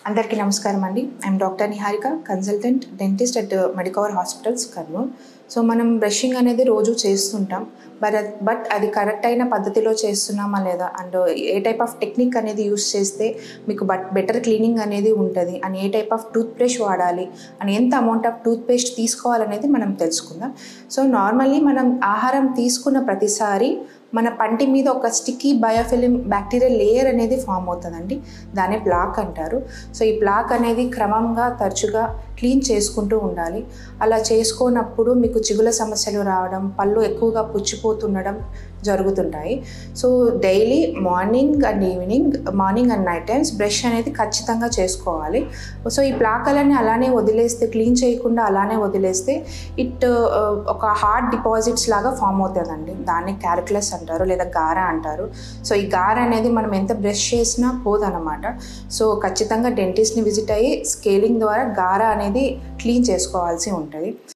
అందరికీ నమస్కారం అండి. I'm doctor Niharika, consultant dentist at Medicover hospitals, Kurnool. So మనం బ్రషింగ్ అనేది రోజు చేస్తుంటాం. బట్ అది కరెక్ట్ అయిన పద్ధతిలో చేస్తున్నామా లేదా, and A type of technique అనేది యూస్ చేస్తే మీకు బెటర్ క్లీనింగ్ అనేది ఉంటుంది, and A type of tooth brush వాడాలి, అండ్ ఎంత అమౌంట్ ఆఫ్ టూత్ పేస్ట్ తీసుకోవాలనేది మనం తెలుసుకుందాం. సో నార్మల్లీ మనం ఆహారం తీసుకున్న ప్రతిసారి మన పంటి మీద ఒక స్టిక్కీ బయోఫిలిం బ్యాక్టీరియల్ లేయర్ అనేది ఫామ్ అవుతుందండి. దాన్ని ప్లాక్ అంటారు. సో ఈ ప్లాక్ అనేది క్రమంగా తరచుగా క్లీన్ చేసుకుంటూ ఉండాలి. అలా చేసుకోనప్పుడు మీకు చిగుల సమస్యలు రావడం, పళ్ళు ఎక్కువగా పుచ్చిపోతుండడం జరుగుతుంటాయి. So daily morning and night times brush అనేది ఖచ్చితంగా చేసుకోవాలి. సో ఈ ప్లాకలని అలానే వదిలేస్తే, క్లీన్ చేయకుండా అలానే వదిలేస్తే ఒక హార్డ్ డిపాజిట్స్ లాగా ఫామ్ అవుతుందండి. దాన్ని క్యాల్కులస్ అంటారు లేదా గారా అంటారు. సో ఈ గారా అనేది మనం ఎంత బ్రష్ చేసినా పోదన్నమాట. సో ఖచ్చితంగా డెంటిస్ట్ని విజిట్ అయ్యి స్కేలింగ్ ద్వారా గారా అనేది క్లీన్ చేసుకోవాల్సి ఉంటుంది.